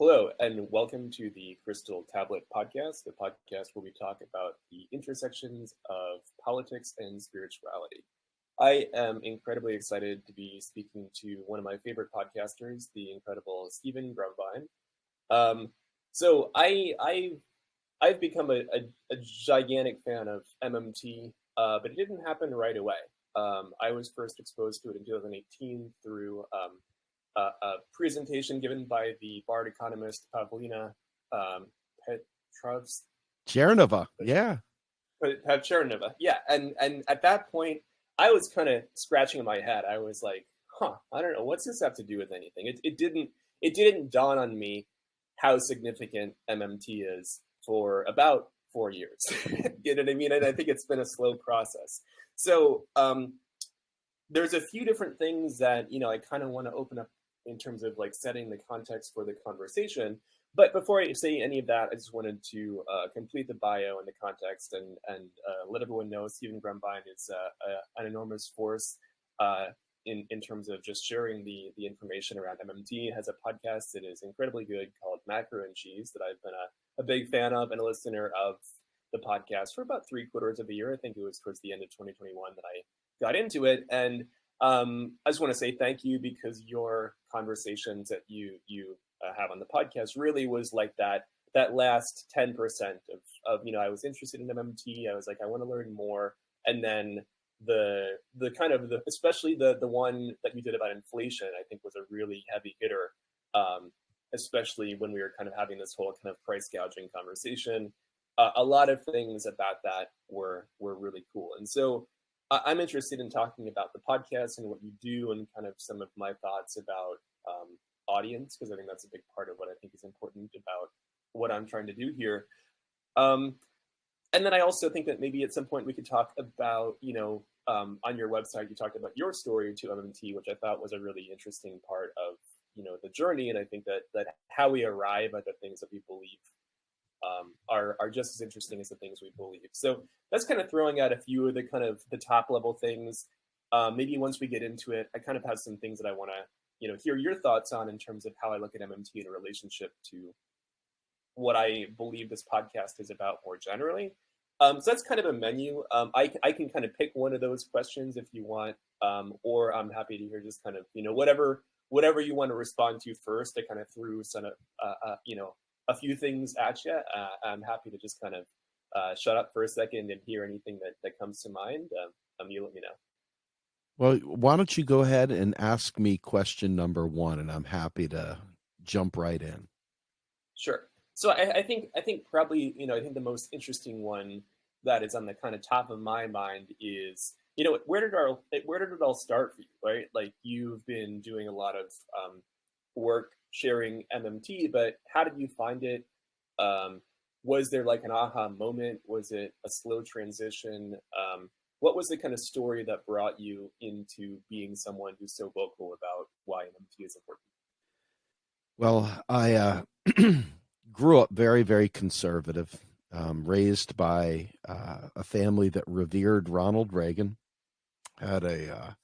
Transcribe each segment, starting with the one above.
Hello, and welcome to the Crystal Tablet Podcast, the podcast where we talk about the intersections of politics and spirituality. I am incredibly excited to be speaking to one of my favorite podcasters, the incredible Stephen Grumbine. Um, I've become a gigantic fan of MMT, but it didn't happen right away. I was first exposed to it in 2018 through a presentation given by the Bard economist Pavlina Petrovs, Chernova, yeah. Chernova. Yeah, and at that point, I was kind of scratching in my head. I was like, "Huh, I don't know, what's this have to do with anything?" It didn't dawn on me how significant MMT is for about 4 years. You know what I mean? And I think it's been a slow process. So there's a few different things that I kind of want to open up in terms of like setting the context for the conversation. But before I say any of that, I just wanted to complete the bio and the context and let everyone know Stephen Grumbine is an enormous force in terms of just sharing the information around MMT. It has a podcast that is incredibly good called Macro and Cheese that I've been a big fan of and a listener of the podcast for about 3/4 of the year. I think it was towards the end of 2021 that I got into it. And I just want to say thank you because your conversations that you have on the podcast really was like that last 10% of I was interested in MMT. I was like, I want to learn more. And then the kind of especially the one that you did about inflation, I think was a really heavy hitter, especially when we were kind of having this whole kind of price gouging conversation. A lot of things about that were really cool. And so I'm interested in talking about the podcast and what you do and kind of some of my thoughts about audience, because I think that's a big part of what I think is important about what I'm trying to do here. And then I also think that maybe at some point we could talk about, on your website, you talked about your story to MMT, which I thought was a really interesting part of, the journey. And I think that how we arrive at the things that we believe are just as interesting as the things we believe. So that's kind of throwing out a few of the kind of the top level things. Maybe once we get into it, I kind of have some things that I want to, hear your thoughts on in terms of how I look at MMT in a relationship to what I believe this podcast is about more generally. So that's kind of a menu. I can kind of pick one of those questions if you want, or I'm happy to hear just kind of, whatever you want to respond to first. I kind of threw some, a few things at you. I'm happy to just kind of shut up for a second and hear anything that comes to mind. You let me know. Well, why don't you go ahead and ask me question number one, and I'm happy to jump right in. Sure. So I think probably I think the most interesting one that is on the kind of top of my mind is where did it all start for you, right? Like you've been doing a lot of work sharing MMT, but how did you find it? Was there like an aha moment? Was it a slow transition? What was the kind of story that brought you into being someone who's so vocal about why MMT is important? Well, I grew up very, very conservative, raised by a family that revered Ronald Reagan, had a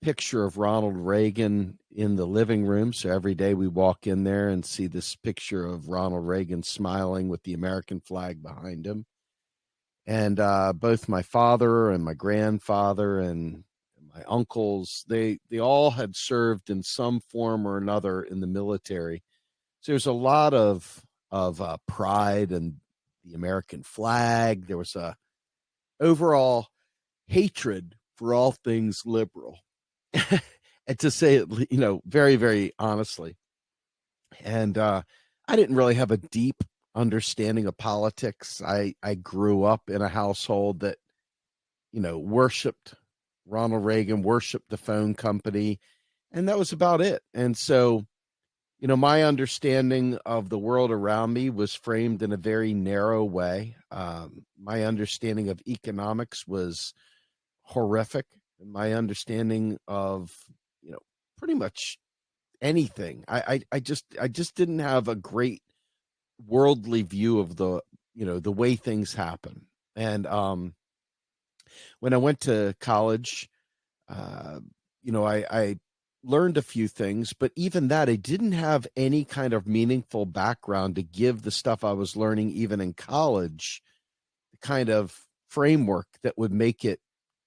picture of Ronald Reagan in the living room. So every day we walk in there and see this picture of Ronald Reagan smiling with the American flag behind him. And both my father and my grandfather and my uncles, they all had served in some form or another in the military. So there's a lot of pride in the American flag. There was a overall hatred for all things liberal. And to say it, very, very honestly. And I didn't really have a deep understanding of politics. I grew up in a household that, worshiped Ronald Reagan, worshiped the phone company, and that was about it. And so, my understanding of the world around me was framed in a very narrow way. My understanding of economics was horrific. My understanding of pretty much anything. I just didn't have a great worldly view of the way things happen. And when I went to college, I learned a few things, but even that, I didn't have any kind of meaningful background to give the stuff I was learning, even in college, the kind of framework that would make it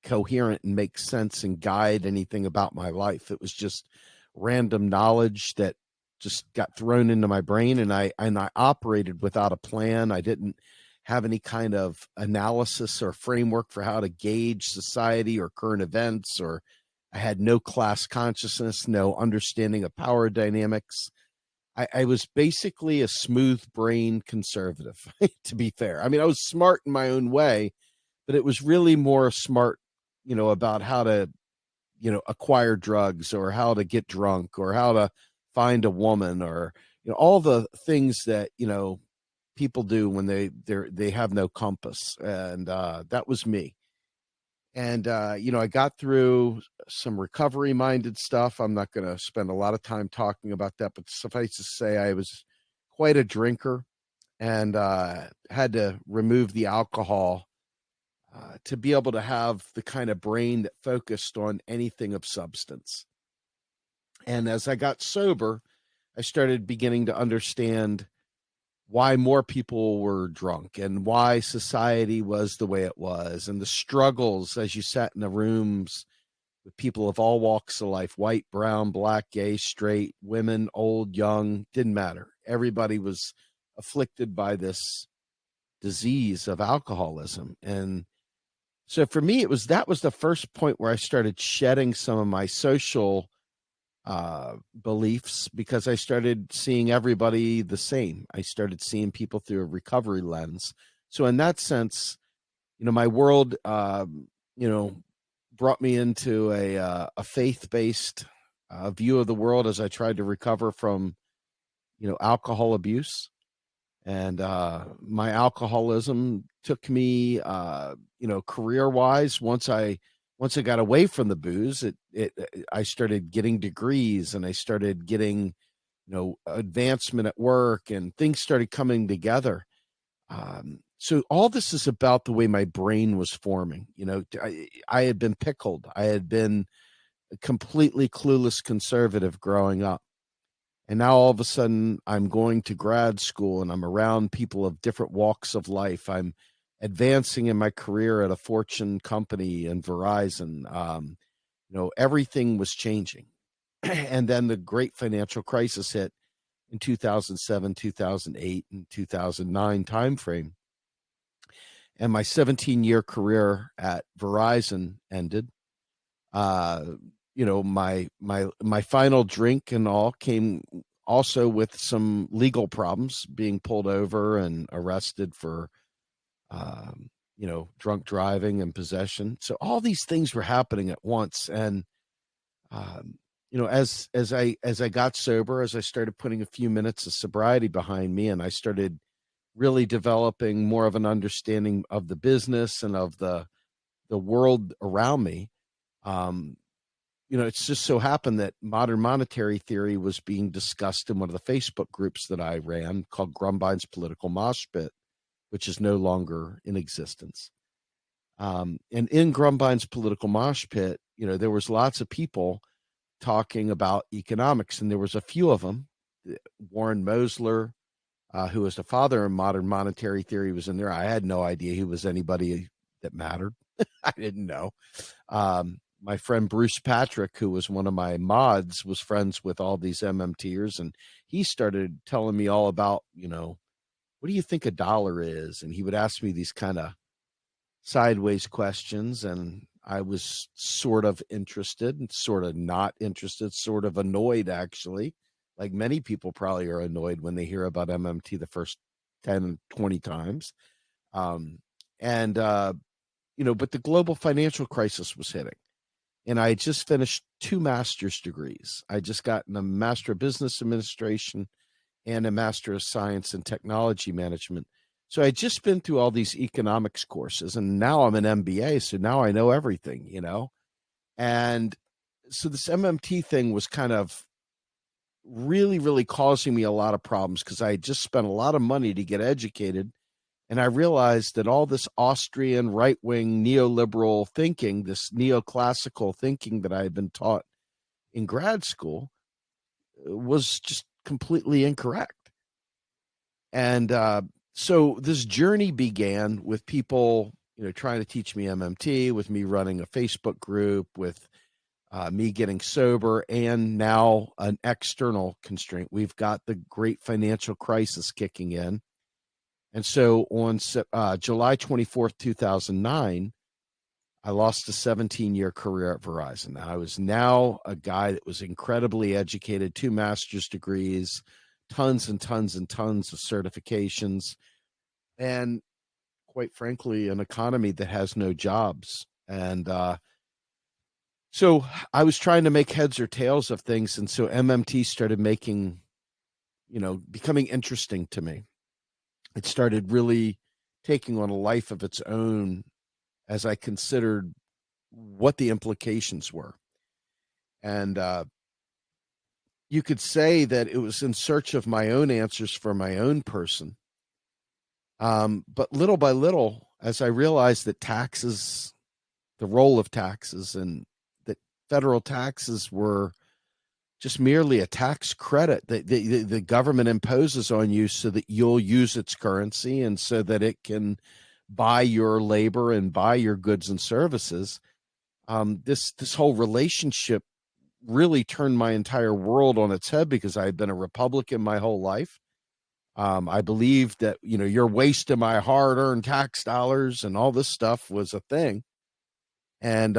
coherent and make sense and guide anything about my life. It was just random knowledge that just got thrown into my brain, and I operated without a plan. I didn't have any kind of analysis or framework for how to gauge society or current events, or I had no class consciousness, no understanding of power dynamics. I was basically a smooth brain conservative, to be fair. I mean, I was smart in my own way, but it was really more smart, about how to, acquire drugs, or how to get drunk, or how to find a woman, or, all the things that, people do when they have no compass. And that was me. And, I got through some recovery minded stuff. I'm not going to spend a lot of time talking about that, but suffice to say, I was quite a drinker, and had to remove the alcohol to be able to have the kind of brain that focused on anything of substance. And as I got sober, I started beginning to understand why more people were drunk, and why society was the way it was, and the struggles as you sat in the rooms with people of all walks of life, white, brown, black, gay, straight, women, old, young, didn't matter. Everybody was afflicted by this disease of alcoholism. And so for me, that was the first point where I started shedding some of my social beliefs, because I started seeing everybody the same. I started seeing people through a recovery lens. So in that sense, my world, brought me into a faith-based view of the world as I tried to recover from, alcohol abuse. And my alcoholism took me, career-wise. Once I got away from the booze, I started getting degrees, and I started getting, advancement at work, and things started coming together. So all this is about the way my brain was forming. I had been pickled. I had been a completely clueless conservative growing up. And now all of a sudden I'm going to grad school, and I'm around people of different walks of life. I'm advancing in my career at a Fortune company and Verizon. Everything was changing. And then the great financial crisis hit in 2007, 2008, and 2009 timeframe. And my 17-year career at Verizon ended. My final drink and all came also with some legal problems, being pulled over and arrested for drunk driving and possession. So all these things were happening at once. And as I got sober, as I started putting a few minutes of sobriety behind me, and I started really developing more of an understanding of the business and of the world around me, it's just so happened that modern monetary theory was being discussed in one of the Facebook groups that I ran, called Grumbine's Political Mosh Pit, which is no longer in existence. And in Grumbine's Political Mosh Pit, there was lots of people talking about economics, and there was a few of them. Warren Mosler, who was the father of modern monetary theory, was in there. I had no idea he was anybody that mattered. I didn't know. My friend Bruce Patrick, who was one of my mods, was friends with all these MMTers, and he started telling me all about, what do you think a dollar is? And he would ask me these kind of sideways questions, and I was sort of interested and sort of not interested, sort of annoyed, actually. Like many people probably are annoyed when they hear about MMT the first 10, 20 times. But the global financial crisis was hitting. And I had just finished 2 master's degrees. I just gotten a Master of Business Administration and a Master of Science and Technology Management. So I had just been through all these economics courses, and now I'm an MBA. So now I know everything, And so this MMT thing was kind of really, really causing me a lot of problems, because I had just spent a lot of money to get educated. And I realized that all this Austrian right-wing neoliberal thinking, this neoclassical thinking that I had been taught in grad school was just completely incorrect. And so this journey began with people, trying to teach me MMT, with me running a Facebook group, with me getting sober, and now an external constraint. We've got the great financial crisis kicking in. And so on July 24th, 2009, I lost a 17-year career at Verizon. I was now a guy that was incredibly educated, 2 master's degrees, tons and tons and tons of certifications, and quite frankly, an economy that has no jobs. And so I was trying to make heads or tails of things. And so MMT started becoming interesting to me. It started really taking on a life of its own as I considered what the implications were. And you could say that it was in search of my own answers for my own person. But little by little, as I realized that taxes, the role of taxes, and that federal taxes were just merely a tax credit that the government imposes on you so that you'll use its currency and so that it can buy your labor and buy your goods and services. This whole relationship really turned my entire world on its head, because I had been a Republican my whole life. I believed that, you're wasting my hard-earned tax dollars and all this stuff was a thing. And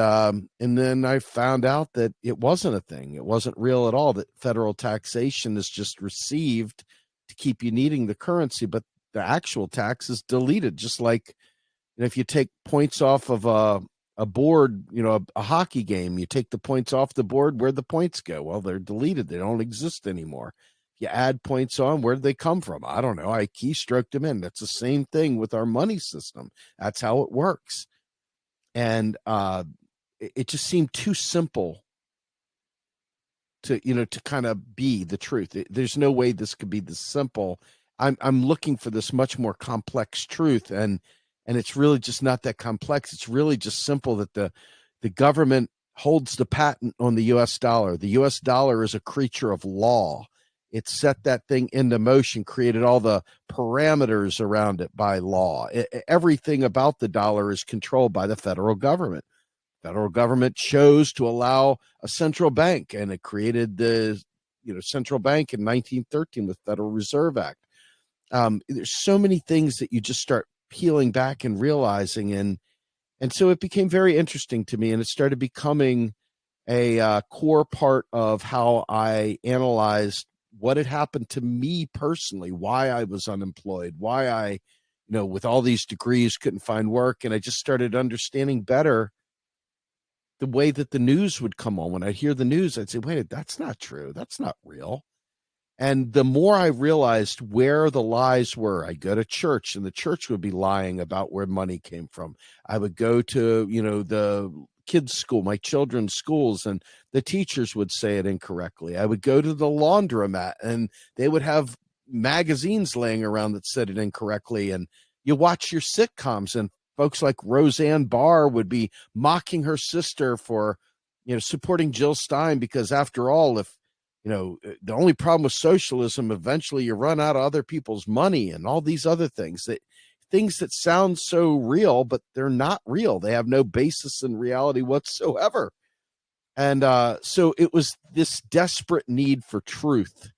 then I found out that it wasn't a thing. It wasn't real at all, that federal taxation is just received to keep you needing the currency, but the actual tax is deleted. Just like, if you take points off of a board, a hockey game, you take the points off the board, where'd the points go? Well, they're deleted. They don't exist anymore. You add points on, where did they come from? I don't know. I keystroked them in. That's the same thing with our money system. That's how it works. And it just seemed too simple to kind of be the truth. There's no way this could be this simple. I'm looking for this much more complex truth, and it's really just not that complex. It's really just simple that the government holds the patent on the U.S. dollar. The U.S. dollar is a creature of law. It set that thing into motion, created all the parameters around it by law. Everything about the dollar is controlled by the federal government. Federal government chose to allow a central bank, and it created the central bank in 1913 with Federal Reserve Act. There's so many things that you just start peeling back and realizing, and so it became very interesting to me, and it started becoming a core part of how I analyzed what had happened to me personally, why I was unemployed, why I, with all these degrees, couldn't find work. And I just started understanding better the way that the news would come on. When I'd hear the news, I'd say, wait, that's not true. That's not real. And the more I realized where the lies were, I'd go to church, and the church would be lying about where money came from. I would go to, the kids' school, my children's schools, and the teachers would say it incorrectly. I would go to the laundromat, and they would have magazines laying around that said it incorrectly. And you watch your sitcoms, and folks like Roseanne Barr would be mocking her sister for, supporting Jill Stein, because after all, if the only problem with socialism, eventually you run out of other people's money, and all these other things that sound so real, but they're not real. They have no basis in reality whatsoever. And so it was this desperate need for truth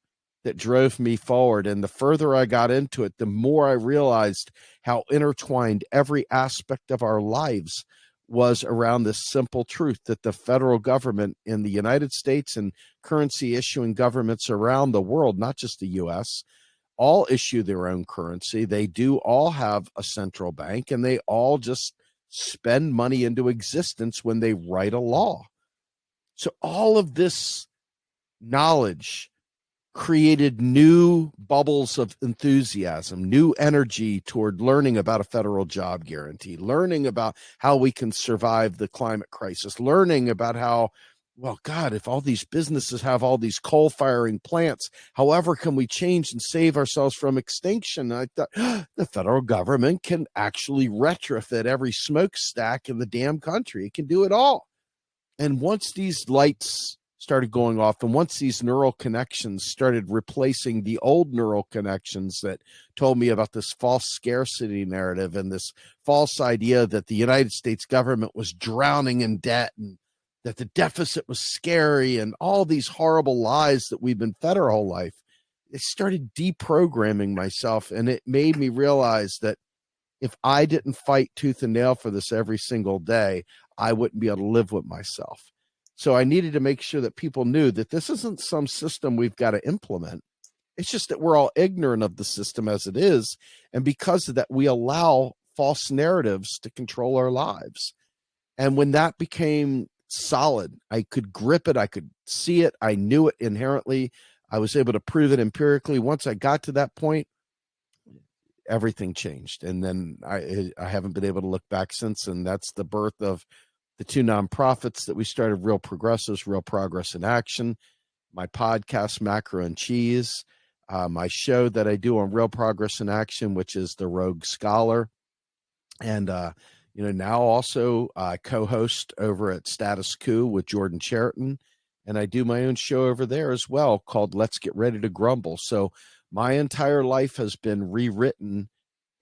that drove me forward. And the further I got into it, the more I realized how intertwined every aspect of our lives was around this simple truth, that the federal government in the United States and currency issuing governments around the world, not just the U.S., all issue their own currency. They do all have a central bank, and they all just spend money into existence when they write a law. So all of this knowledge created new bubbles of enthusiasm, new energy toward learning about a federal job guarantee, learning about how we can survive the climate crisis, learning about how, well, God, if all these businesses have all these coal firing plants, however can we change and save ourselves from extinction? And I thought, the federal government can actually retrofit every smokestack in the damn country. It can do it all. And once these lights started going off. And once these neural connections started replacing the old neural connections that told me about this false scarcity narrative and this false idea that the United States government was drowning in debt and that the deficit was scary and all these horrible lies that we've been fed our whole life, it started deprogramming myself. And it made me realize that if I didn't fight tooth and nail for this every single day, I wouldn't be able to live with myself. So I needed to make sure that people knew that this isn't some system we've got to implement. It's just that we're all ignorant of the system as it is. And because of that, we allow false narratives to control our lives. And when that became solid, I could grip it. I could see it. I knew it inherently. I was able to prove it empirically. Once I got to that point, everything changed. And then I haven't been able to look back since. And that's the birth of the two nonprofits that we started, Real Progressives, Real Progress in Action, my podcast, Macro and Cheese, my show that I do on Real Progress in Action, which is The Rogue Scholar. And, now also co-host over at Status Quo with Jordan Chariton. And I do my own show over there as well called Let's Get Ready to Grumble. So my entire life has been rewritten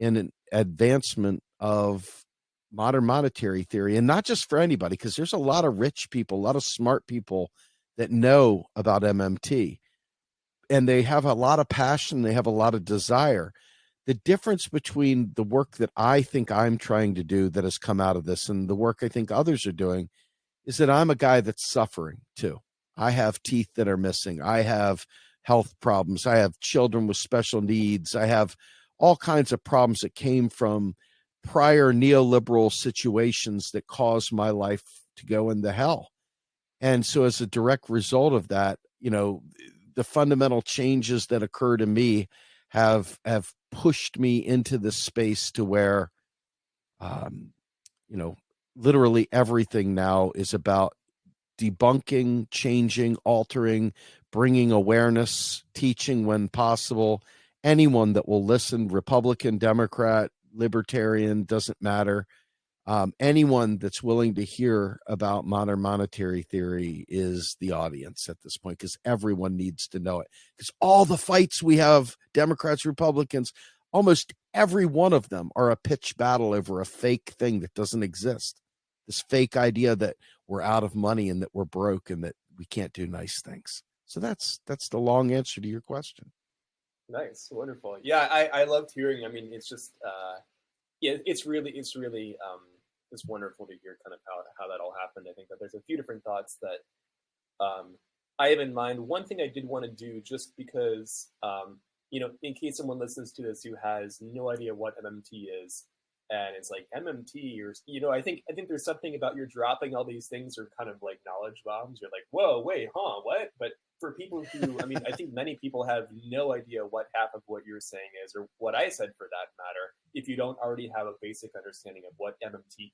in an advancement of modern monetary theory, and not just for anybody, because there's a lot of rich people, a lot of smart people that know about MMT, and they have a lot of passion, they have a lot of desire. The difference between the work that I think I'm trying to do that has come out of this and the work I think others are doing is that I'm a guy that's suffering too. I have teeth that are missing. I have health problems. I have children with special needs. I have all kinds of problems that came from prior neoliberal situations that caused my life to go into hell. And so as a direct result of that, the fundamental changes that occur to me have pushed me into this space to where, literally everything now is about debunking, changing, altering, bringing awareness, teaching when possible. Anyone that will listen, Republican, Democrat, Libertarian, doesn't matter. Anyone that's willing to hear about modern monetary theory is the audience at this point, because everyone needs to know it. Because all the fights we have, Democrats, Republicans, almost every one of them are a pitch battle over a fake thing that doesn't exist. This fake idea that we're out of money and that we're broke and that we can't do nice things. So that's the long answer to your question. Nice. Wonderful. Yeah. I loved hearing, I mean, it's just, it's really it's wonderful to hear kind of how that all happened. I think that there's a few different thoughts that I have in mind. One thing I did want to do, just because in case someone listens to this who has no idea what MMT is, and it's like MMT, or I think there's something about you're dropping all these things are kind of like knowledge bombs. You're like, whoa, wait, what? But for people who, I mean, I think many people have no idea what half of what you're saying is, or what I said for that matter, if you don't already have a basic understanding of what MMT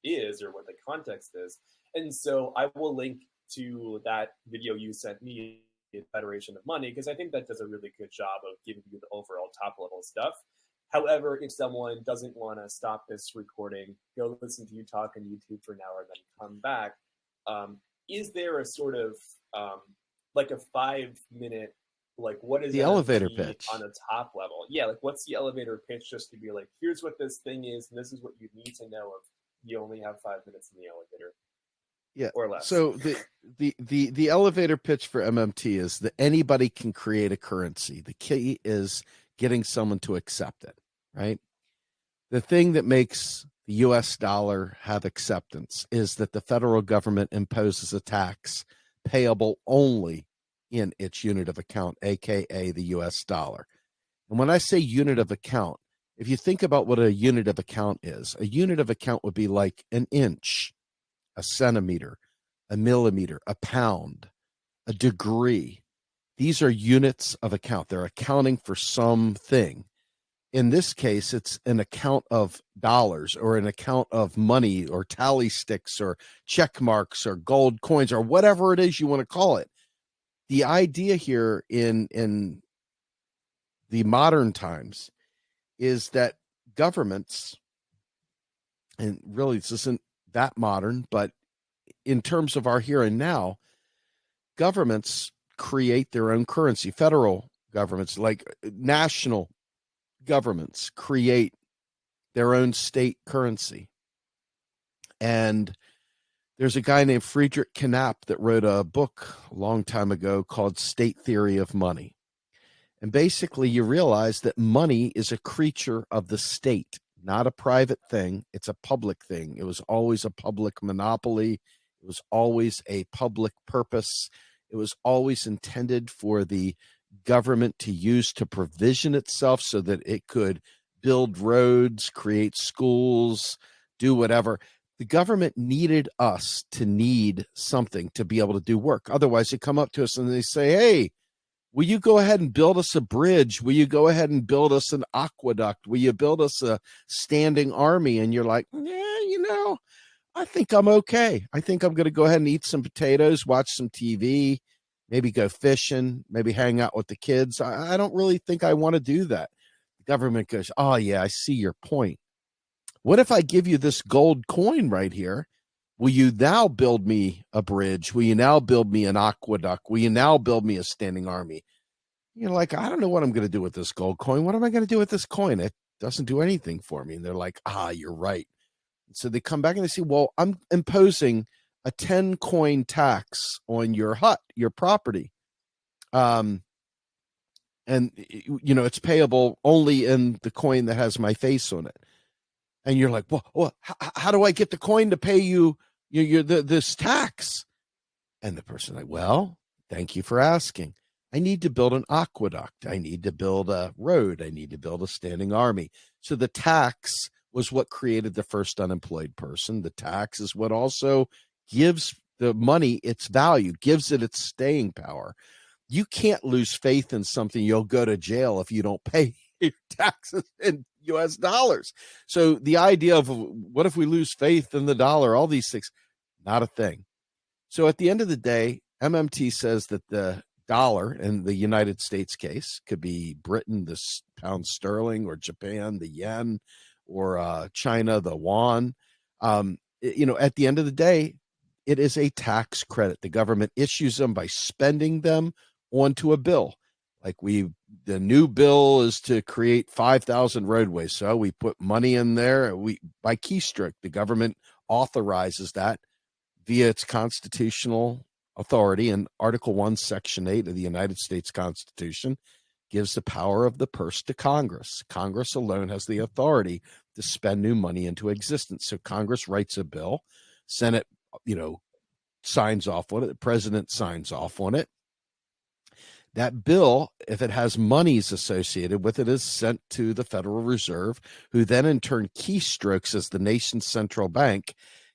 is or what the context is. And so I will link to that video you sent me, Federation of Money, because I think that does a really good job of giving you the overall top level stuff. However, if someone doesn't want to stop this recording, go listen to you talk on YouTube for an hour and then come back. Is there a sort of like a 5-minute, like what is the elevator pitch on a top level? Yeah, like what's the elevator pitch, just to be like, here's what this thing is, and this is what you need to know if you only have 5 minutes in the elevator. Yeah, or less. So the elevator pitch for MMT is that anybody can create a currency. The key is getting someone to accept it, right? The thing that makes the US dollar have acceptance is that the federal government imposes a tax payable only in its unit of account, aka the US dollar. And when I say unit of account, if you think about what a unit of account is, a unit of account would be like an inch, a centimeter, a millimeter, a pound, a degree. These are units of account. They're accounting for something. In this case, it's an account of dollars or an account of money or tally sticks or check marks or gold coins or whatever it is you want to call it. The idea here in the modern times is that governments, and really this isn't that modern, but in terms of our here and now, governments create their own currency. Federal governments, like national governments, create their own state currency. And there's a guy named Friedrich Knapp that wrote a book a long time ago called State Theory of Money. And basically, you realize that money is a creature of the state, not a private thing. It's a public thing. It was always a public monopoly. It was always a public purpose. It was always intended for the government to use to provision itself so that it could build roads, create schools, do whatever. The government needed us to need something to be able to do work. Otherwise, they come up to us and they say, hey, will you go ahead and build us a bridge? Will you go ahead and build us an aqueduct? Will you build us a standing army? And you're like, yeah, I think I'm okay. I think I'm going to go ahead and eat some potatoes, watch some TV, maybe go fishing, maybe hang out with the kids. I don't really think I want to do that. The government goes, oh, yeah, I see your point. What if I give you this gold coin right here? Will you now build me a bridge? Will you now build me an aqueduct? Will you now build me a standing army? You're like, I don't know what I'm going to do with this gold coin. What am I going to do with this coin? It doesn't do anything for me. And they're like, you're right. And so they come back and they say, well, I'm imposing a 10 coin tax on your hut, your property. And, it's payable only in the coin that has my face on it. And you're like, well, how do I get the coin to pay you this tax? And the person's like, well, thank you for asking. I need to build an aqueduct. I need to build a road. I need to build a standing army. So the tax was what created the first unemployed person. The tax is what also gives the money its value, gives it its staying power. You can't lose faith in something. You'll go to jail if you don't pay your taxes in US dollars. So the idea of what if we lose faith in the dollar, all these things, not a thing. So at the end of the day, MMT says that the dollar in the United States case could be Britain, the pound sterling, or Japan, the yen, or China, the yuan. At the end of the day, it is a tax credit. The government issues them by spending them onto a bill. Like the new bill is to create 5,000 roadways. So we put money in there. By keystroke, the government authorizes that via its constitutional authority. And Article 1, Section 8 of the United States Constitution gives the power of the purse to Congress. Congress alone has the authority to spend new money into existence. So Congress writes a bill, Senate, signs off on it, the president signs off on it. That bill, if it has monies associated with it, is sent to the Federal Reserve, who then in turn keystrokes, as the nation's central bank,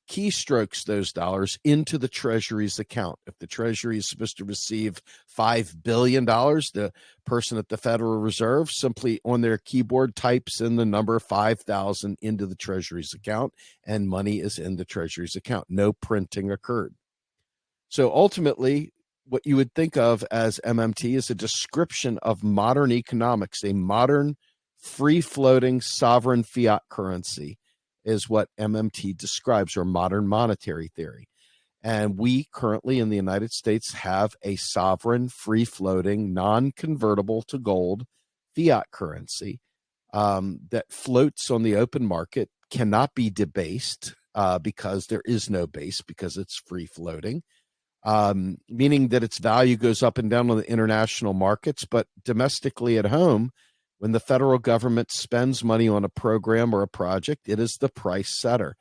keystrokes those dollars into the Treasury's account. If the Treasury is supposed to receive $5 billion, the person at the Federal Reserve simply on their keyboard types in the number 5,000 into the Treasury's account, and money is in the Treasury's account. No printing occurred. So ultimately, what you would think of as MMT is a description of modern economics. A modern, free-floating, sovereign fiat currency is what MMT describes, or modern monetary theory. And we currently in the United States have a sovereign, free-floating, non-convertible to gold fiat currency that floats on the open market, cannot be debased because there is no base, because it's free-floating. Meaning that its value goes up and down on the international markets, but domestically at home, when the federal government spends money on a program or a project, it is the price setter.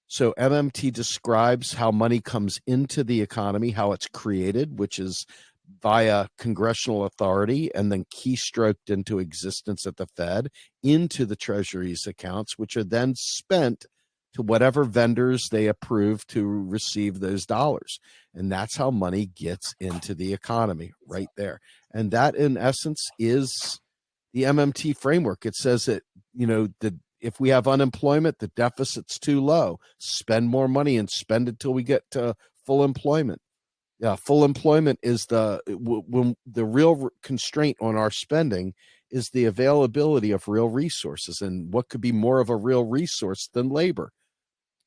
So MMT describes how money comes into the economy, how it's created, which is via congressional authority and then keystroked into existence at the Fed, into the Treasury's accounts, which are then spent to whatever vendors they approve to receive those dollars. And that's how money gets into the economy right there. And that, in essence, is the MMT framework. It says that, if we have unemployment, the deficit's too low. Spend more money and spend it till we get to full employment. Yeah, full employment is the real constraint on our spending is the availability of real resources. And what could be more of a real resource than labor?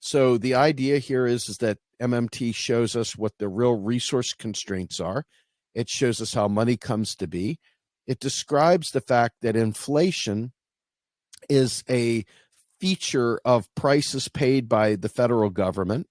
So the idea here is that MMT shows us what the real resource constraints are. It shows us how money comes to be. It describes the fact that inflation is a feature of prices paid by the federal government.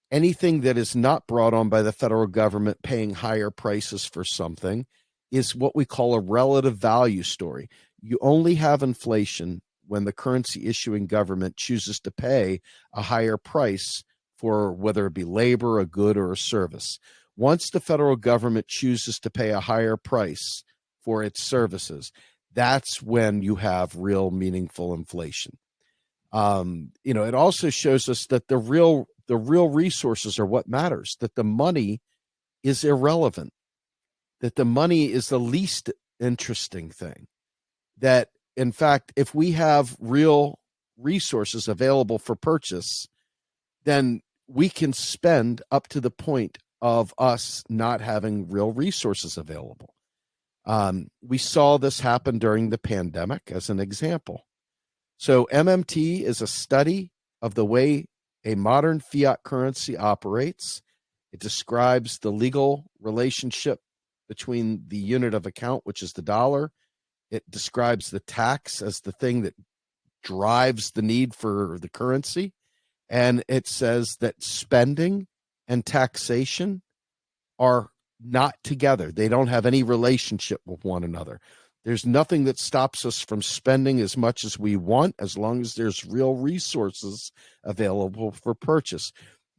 Anything that is not brought on by the federal government paying higher prices for something is what we call a relative value story. You only have inflation when the currency issuing government chooses to pay a higher price for whether it be labor, a good, or a service. Once the federal government chooses to pay a higher price for its services, that's when you have real meaningful inflation. It also shows us that the real resources are what matters, that the money is irrelevant, that the money is the least interesting thing, that in fact, if we have real resources available for purchase, then we can spend up to the point of us not having real resources available. We saw this happen during the pandemic as an example. So MMT is a study of the way a modern fiat currency operates. It describes the legal relationship between the unit of account, which is the dollar. It describes the tax as the thing that drives the need for the currency. And it says that spending and taxation are not together. They don't have any relationship with one another. There's nothing that stops us from spending as much as we want, as long as there's real resources available for purchase.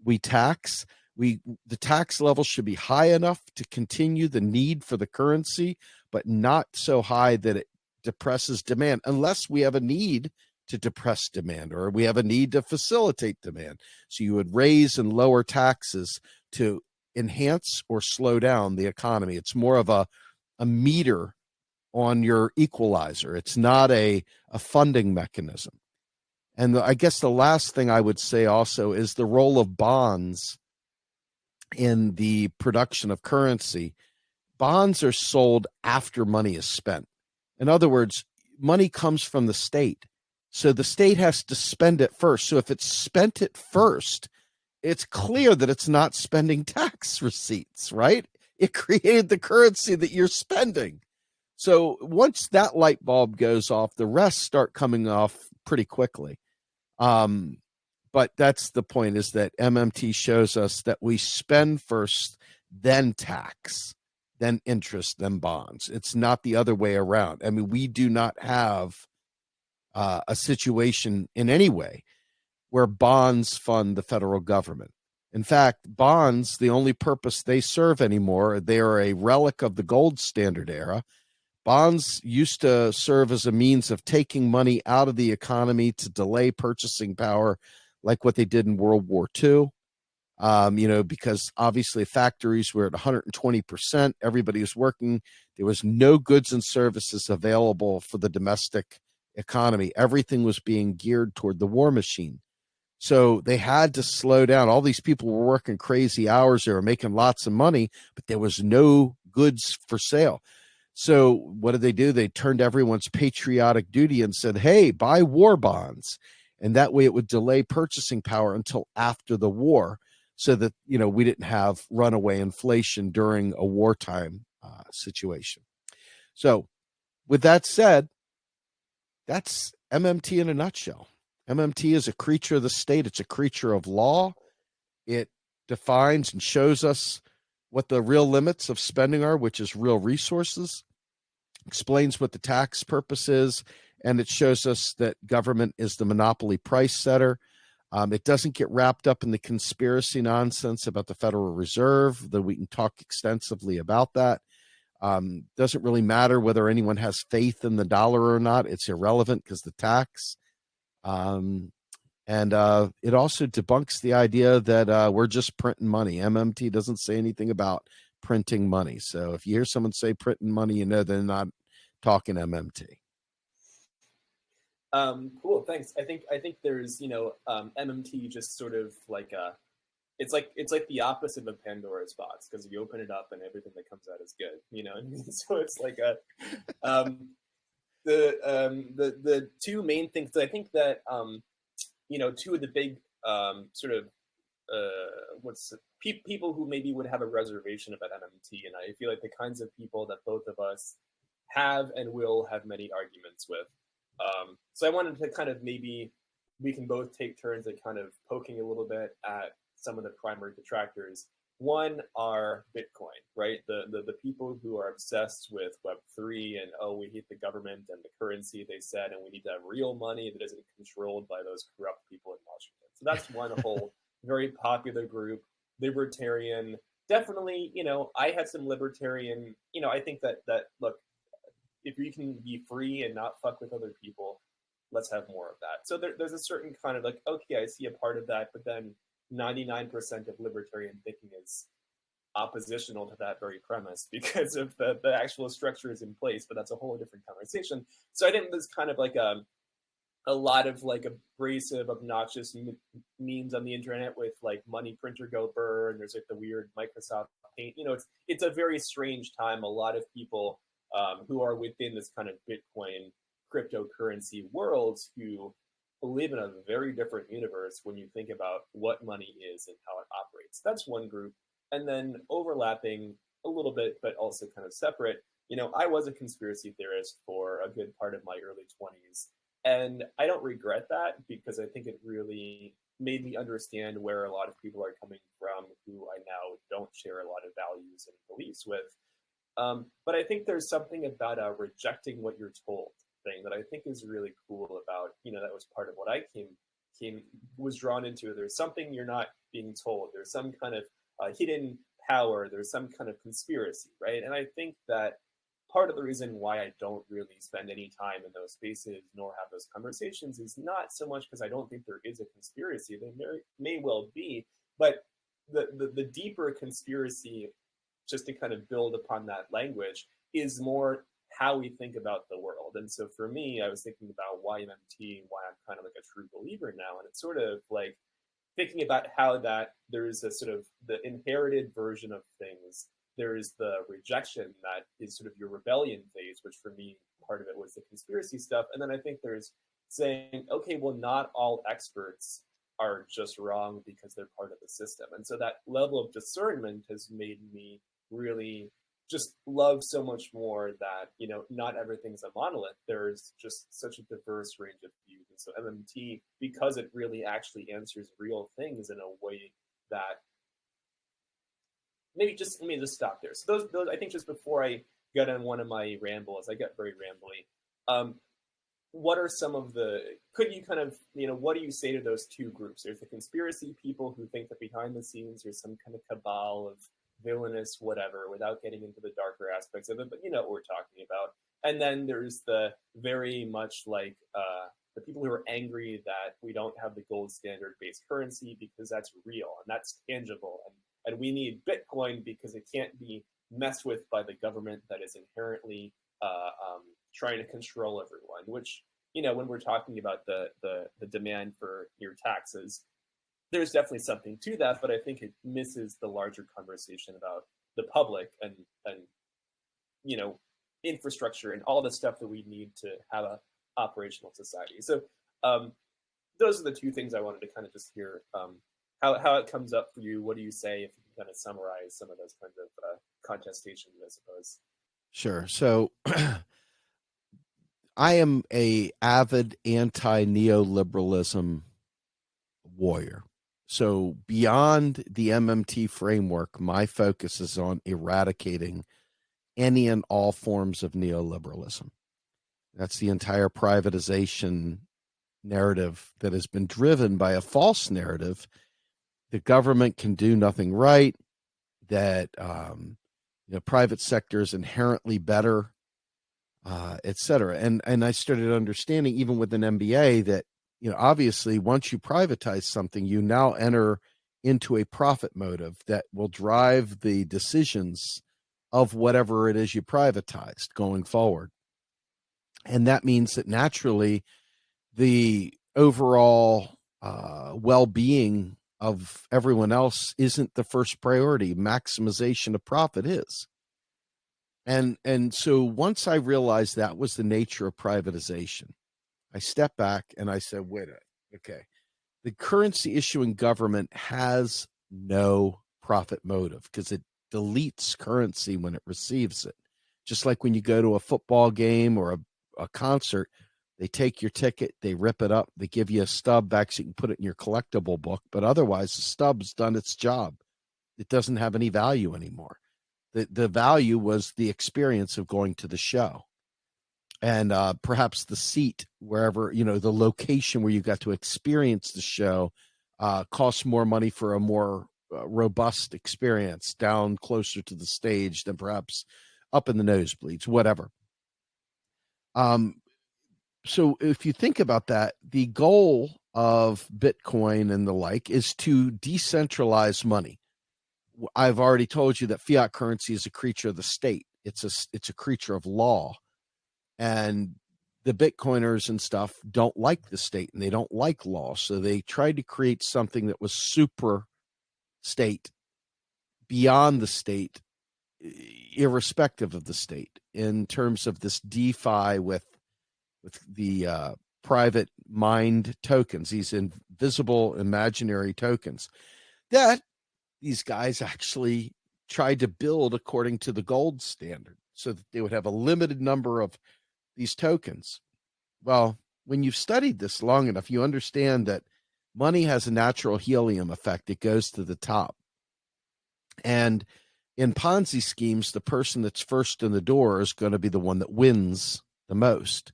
We tax. The tax level should be high enough to continue the need for the currency, but not so high that it depresses demand, unless we have a need to depress demand or we have a need to facilitate demand. So you would raise and lower taxes to enhance or slow down the economy. It's more of a meter on your equalizer. It's not a funding mechanism. And I guess the last thing I would say also is the role of bonds in the production of currency. Bonds are sold after money is spent. In other words, money comes from the state. So the state has to spend it first. So if it's spent it first, it's clear that it's not spending tax receipts, right? It created the currency that you're spending. So once that light bulb goes off, the rest start coming off pretty quickly. But that's the point, is that MMT shows us that we spend first, then tax, then interest, then bonds. It's not the other way around. I mean, we do not have a situation in any way where bonds fund the federal government. In fact, bonds, the only purpose they serve anymore, they are a relic of the gold standard era. Bonds used to serve as a means of taking money out of the economy to delay purchasing power, like what they did in World War II. Because obviously factories were at 120%, everybody was working. There was no goods and services available for the domestic economy. Everything was being geared toward the war machine. So they had to slow down. All these people were working crazy hours. They were making lots of money, but there was no goods for sale. So what did they do? They turned everyone's patriotic duty and said, hey, buy war bonds. And that way it would delay purchasing power until after the war, so that, we didn't have runaway inflation during a wartime situation. So with that said, that's MMT in a nutshell. MMT is a creature of the state. It's a creature of law. It defines and shows us what the real limits of spending are, which is real resources, explains what the tax purpose is, and it shows us that government is the monopoly price setter. It doesn't get wrapped up in the conspiracy nonsense about the Federal Reserve, though we can talk extensively about that. Doesn't really matter whether anyone has faith in the dollar or not. It's irrelevant because the tax. And it also debunks the idea that we're just printing money. MMT doesn't say anything about printing money. So if you hear someone say printing money, they're not talking MMT. Cool, thanks. I think there's MMT just sort of like it's like the opposite of Pandora's box, because you open it up and everything that comes out is good, so it's like the two main things. I think that two of the big sort of people who maybe would have a reservation about MMT, and I feel like the kinds of people that both of us have and will have many arguments with. So I wanted to kind of maybe we can both take turns at kind of poking a little bit at some of the primary detractors. One are Bitcoin, right? The people who are obsessed with Web3 and we hate the government and the currency they said, and we need to have real money that isn't controlled by those corrupt people in Washington. So that's one whole very popular group. Libertarian, definitely. I had some libertarian. I think that look, if we can be free and not fuck with other people, let's have more of that. So there's a certain kind of like, okay, I see a part of that, but then 99% of libertarian thinking is oppositional to that very premise because of the actual structures in place, but that's a whole different conversation. So I think there's kind of like a lot of like abrasive, obnoxious memes on the internet with like money printer go burr, and there's like the weird Microsoft Paint. It's a very strange time. A lot of people who are within this kind of Bitcoin cryptocurrency worlds who live in a very different universe when you think about what money is and how it operates. That's one group. And then overlapping a little bit, but also kind of separate, I was a conspiracy theorist for a good part of my early 20s. And I don't regret that because I think it really made me understand where a lot of people are coming from who I now don't share a lot of values and beliefs with. But I think there's something about rejecting what you're told thing that I think is really cool about, that was part of what I was drawn into. There's something you're not being told. There's some kind of hidden power. There's some kind of conspiracy, right? And I think that part of the reason why I don't really spend any time in those spaces nor have those conversations is not so much because I don't think there is a conspiracy. There may well be, but the deeper conspiracy, just to kind of build upon that language, is more how we think about the world. And so for me, I was thinking about why MMT, why I'm kind of like a true believer now. And it's sort of like thinking about how that there's a sort of the inherited version of things. There's the rejection that is sort of your rebellion phase, which for me, part of it was the conspiracy stuff. And then I think there's saying, okay, well, not all experts are just wrong because they're part of the system. And so that level of discernment has made me really just love so much more that, not everything's a monolith. There's just such a diverse range of views. And so MMT, because it really actually answers real things in a way that let me just stop there. So those I think just before I get on one of my rambles, I get very rambly. What are some of could you kind of, what do you say to those two groups? There's the conspiracy people who think that behind the scenes there's some kind of cabal of villainous whatever, without getting into the darker aspects of it, but you know what we're talking about. And then there's the very much like the people who are angry that we don't have the gold standard based currency because that's real and that's tangible, and we need Bitcoin because it can't be messed with by the government that is inherently trying to control everyone. Which, when we're talking about the demand for your taxes, there's definitely something to that, but I think it misses the larger conversation about the public and infrastructure and all the stuff that we need to have a operational society. So those are the two things I wanted to kind of just hear how it comes up for you. What do you say if you can kind of summarize some of those kinds of contestations, I suppose? Sure. So I am a avid anti-neoliberalism warrior. So beyond the MMT framework, my focus is on eradicating any and all forms of neoliberalism. That's the entire privatization narrative that has been driven by a false narrative. The government can do nothing right, that private sector is inherently better, et cetera. And I started understanding, even with an MBA, that obviously once you privatize something, you now enter into a profit motive that will drive the decisions of whatever it is you privatized going forward. And that means that naturally the overall well-being of everyone else isn't the first priority. Maximization of profit is. And so once I realized that was the nature of privatization, I stepped back and I said, wait a minute, okay, The currency issuing government has no profit motive because it deletes currency when it receives it. Just like when you go to a football game or a concert, they take your ticket, they rip it up, they give you a stub back so you can put it in your collectible book. But otherwise, the stub's done its job. It doesn't have any value anymore. The value was the experience of going to the show. And perhaps the seat, wherever, the location where you got to experience the show costs more money for a more robust experience down closer to the stage than perhaps up in the nosebleeds, whatever. So if you think about that, the goal of Bitcoin and the like is to decentralize money. I've already told you that fiat currency is a creature of the state. It's a creature of law. And the Bitcoiners and stuff don't like the state and they don't like law. So they tried to create something that was super state, beyond the state, irrespective of the state, in terms of this DeFi with the private mined tokens, these invisible imaginary tokens that these guys actually tried to build according to the gold standard so that they would have a limited number of these tokens. Well, when you've studied this long enough, you understand that money has a natural helium effect. It goes to the top. And in Ponzi schemes, the person that's first in the door is going to be the one that wins the most.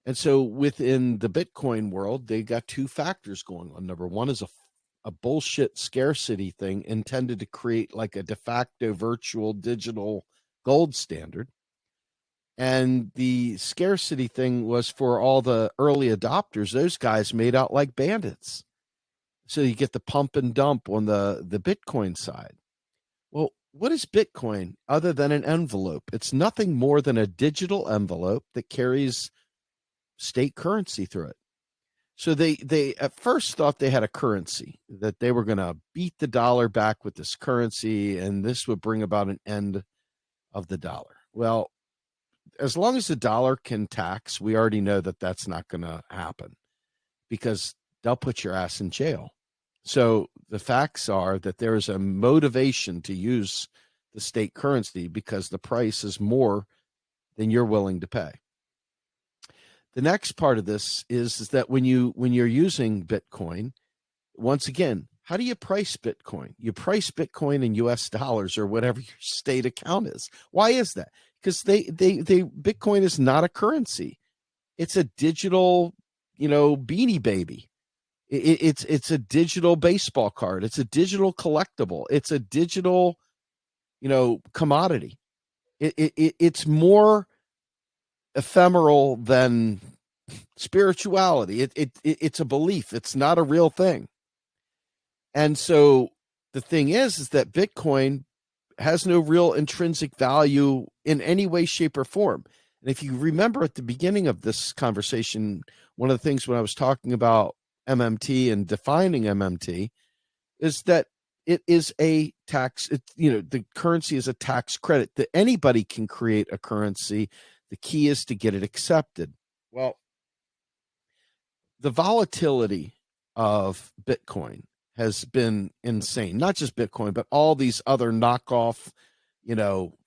And so within the Bitcoin world, they got two factors going on. Number one is a bullshit scarcity thing intended to create like a de facto virtual digital gold standard. And the scarcity thing was for all the early adopters. Those guys made out like bandits. So you get the pump and dump on the Bitcoin side. Well, what is Bitcoin other than an envelope? It's nothing more than a digital envelope that carries state currency through it. So they at first thought they had a currency, that they were going to beat the dollar back with this currency, and this would bring about an end of the dollar. Well, as long as the dollar can tax, we already know that that's not going to happen because they'll put your ass in jail. So the facts are that there is a motivation to use the state currency because the price is more than you're willing to pay. The next part of this is that when you're using Bitcoin, once again, how do you price Bitcoin? You price Bitcoin in US dollars or whatever your state account is. Why is that? Because Bitcoin is not a currency. It's a digital, beanie baby. It's a digital baseball card. It's a digital collectible. It's a digital, commodity. It's more ephemeral than spirituality. It's a belief. It's not a real thing. And so the thing is that Bitcoin has no real intrinsic value in any way, shape, or form. And if you remember at the beginning of this conversation, one of the things when I was talking about MMT and defining MMT is that it is a tax. The currency is a tax credit that anybody can create a currency. The key is to get it accepted. Well, the volatility of Bitcoin has been insane. Not just Bitcoin, but all these other knockoff,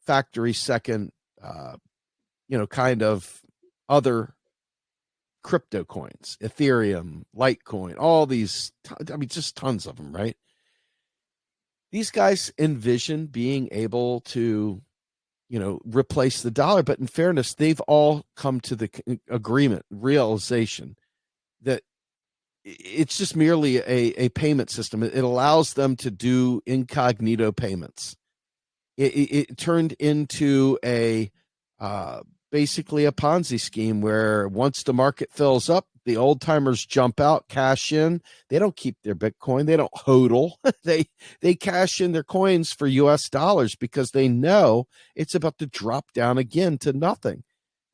factory second, kind of other crypto coins, Ethereum, Litecoin, all these, just tons of them, right? These guys envision being able to, replace the dollar. But in fairness, they've all come to the realization that it's just merely a payment system. It allows them to do incognito payments. It turned into basically a Ponzi scheme where once the market fills up, the old timers jump out, cash in. They don't keep their Bitcoin. They don't hodl. They cash in their coins for US dollars because they know it's about to drop down again to nothing.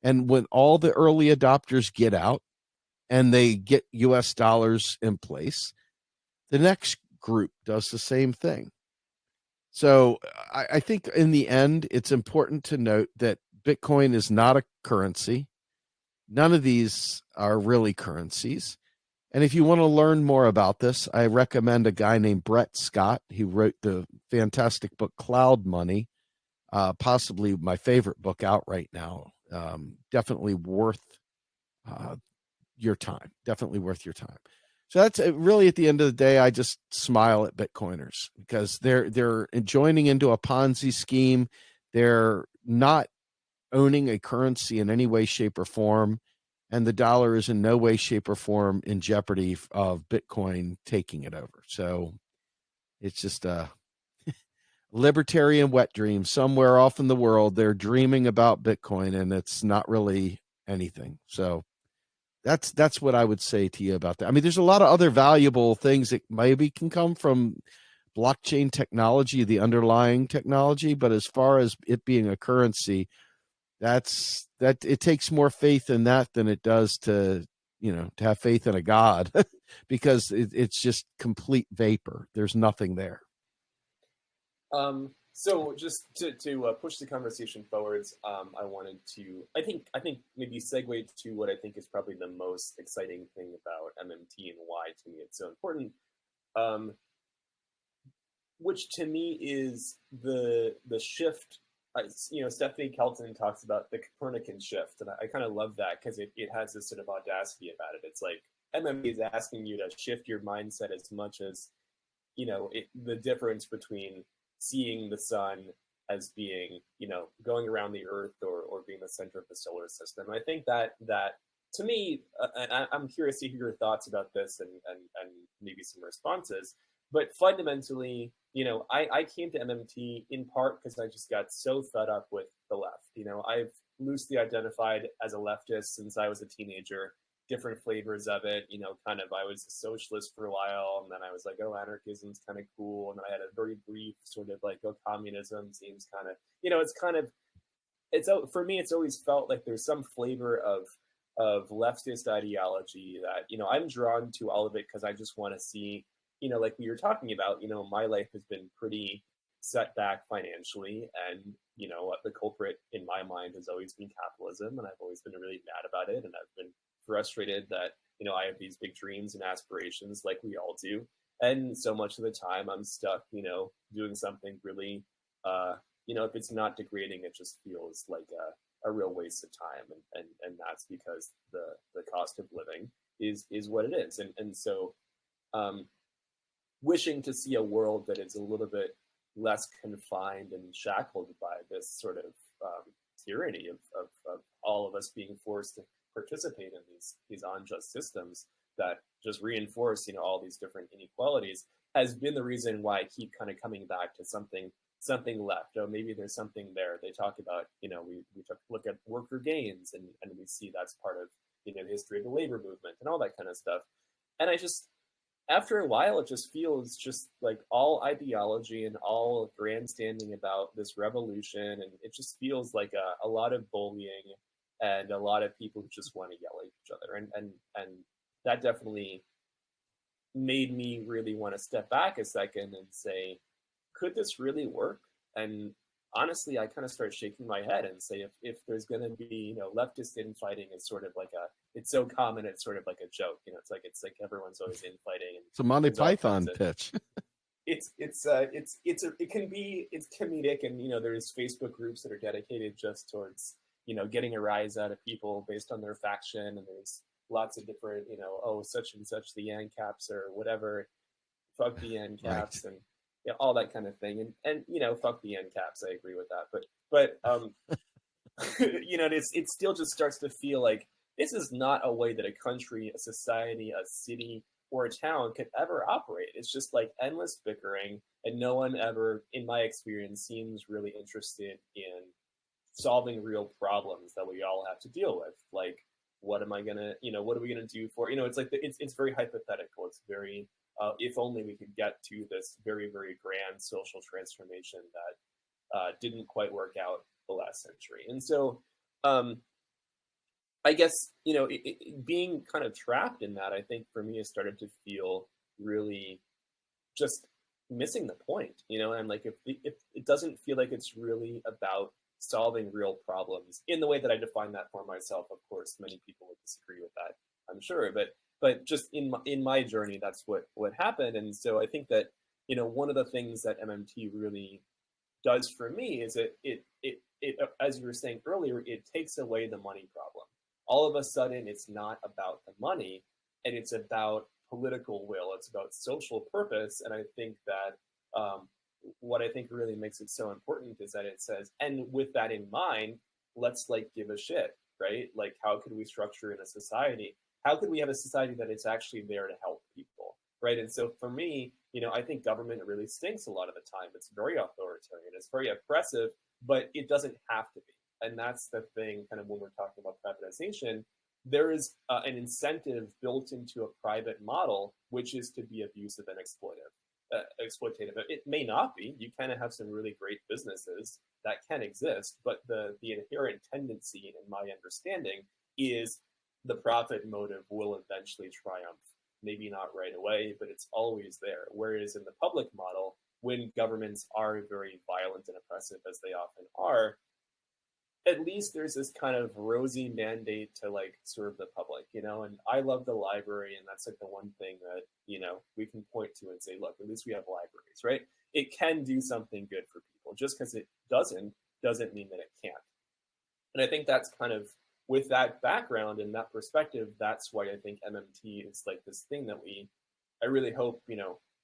And when all the early adopters get out and they get US dollars in place, the next group does the same thing. So I think in the end, it's important to note that Bitcoin is not a currency. None of these are really currencies. And if you want to learn more about this, I recommend a guy named Brett Scott. He wrote the fantastic book Cloud Money, possibly my favorite book out right now. Definitely worth uh, your time. Definitely worth your time. So that's really, at the end of the day, I just smile at Bitcoiners because they're joining into a Ponzi scheme. They're not owning a currency in any way, shape, or form, and the dollar is in no way, shape, or form in jeopardy of Bitcoin taking it over. So it's just a libertarian wet dream somewhere off in the world. They're dreaming about Bitcoin, and it's not really anything. So that's what I would say to you about that. I mean, there's a lot of other valuable things that maybe can come from blockchain technology, the underlying technology, but as far as it being a currency, that it takes more faith in that than it does to to have faith in a god because it's just complete vapor. There's nothing there. So just to push the conversation forwards, I wanted to, I think maybe segue to what I think is probably the most exciting thing about MMT and why to me it's so important, um, which to me is the shift. Stephanie Kelton talks about the Copernican shift, and I kind of love that because it has this sort of audacity about it. It's like MMT is asking you to shift your mindset as much as the difference between seeing the sun as being, going around the earth or being the center of the solar system. And I think that to me, and I'm curious to hear your thoughts about this and maybe some responses. But fundamentally, I came to MMT in part because I just got so fed up with the left. I've loosely identified as a leftist since I was a teenager, different flavors of it. Kind of I was a socialist for a while, and then I was like, oh, anarchism's kind of cool, and then I had a very brief sort of like, oh, communism seems kind of, it's kind of, it's for me, it's always felt like there's some flavor of leftist ideology that I'm drawn to all of it because I just want to see, like we were talking about, my life has been pretty set back financially, and the culprit in my mind has always been capitalism, and I've always been really mad about it, and I've been frustrated that I have these big dreams and aspirations like we all do, and so much of the time I'm stuck doing something really if it's not degrading, it just feels like a real waste of time, and that's because the cost of living is what it is, and so um wishing to see a world that is a little bit less confined and shackled by this sort of tyranny of all of us being forced to participate in these unjust systems that just reinforce all these different inequalities has been the reason why I keep kind of coming back to something left. Oh, maybe there's something there. They talk about we look at worker gains, and we see that's part of the history of the labor movement and all that kind of stuff. And I just, after a while, it just feels just like all ideology and all grandstanding about this revolution, and it just feels like a lot of bullying and a lot of people who just want to yell at each other, and that definitely made me really want to step back a second and say, could this really work? And honestly, I kind of start shaking my head and say, if there's going to be, leftist infighting is sort of like it's so common, it's sort of like a joke, it's like everyone's always infighting. And it's a Monty Python pitch. It can be, it's comedic, and there's Facebook groups that are dedicated just towards getting a rise out of people based on their faction, and there's lots of different oh, such and such the ANCAPs or whatever, fuck the ANCAPs, right, and all that kind of thing, and fuck the end caps. I agree with that, but it still just starts to feel like this is not a way that a country, a society, a city, or a town could ever operate. It's just like endless bickering, and no one ever, in my experience, seems really interested in solving real problems that we all have to deal with. Like, what am I gonna, what are we gonna do for, it's like it's very hypothetical. It's very if only we could get to this very, very grand social transformation that didn't quite work out the last century. And so I guess, being kind of trapped in that, I think for me, has started to feel really just missing the point, and like if it doesn't feel like it's really about solving real problems in the way that I define that for myself. Of course, many people would disagree with that, I'm sure, but But just in my journey, that's what happened. And so I think that, one of the things that MMT really does for me is it as you were saying earlier, it takes away the money problem. All of a sudden, it's not about the money, and it's about political will. It's about social purpose. And I think that what I think really makes it so important is that it says, and with that in mind, let's like give a shit, right? Like, how could we structure in a society? How could we have a society that is actually there to help people, right? And so for me, I think government really stinks a lot of the time. It's very authoritarian, it's very oppressive, but it doesn't have to be. And that's the thing, kind of when we're talking about privatization, there is an incentive built into a private model, which is to be abusive and exploitative. It may not be. You kind of have some really great businesses that can exist, but the inherent tendency, in my understanding, is the profit motive will eventually triumph. Maybe not right away, but it's always there. Whereas in the public model, when governments are very violent and oppressive, as they often are, at least there's this kind of rosy mandate to like serve the public, and I love the library, and that's like the one thing that, we can point to and say, look, at least we have libraries, right? It can do something good for people. Just because it doesn't mean that it can't. And I think that's kind of, with that background and that perspective, that's why I think MMT is like this thing that I really hope,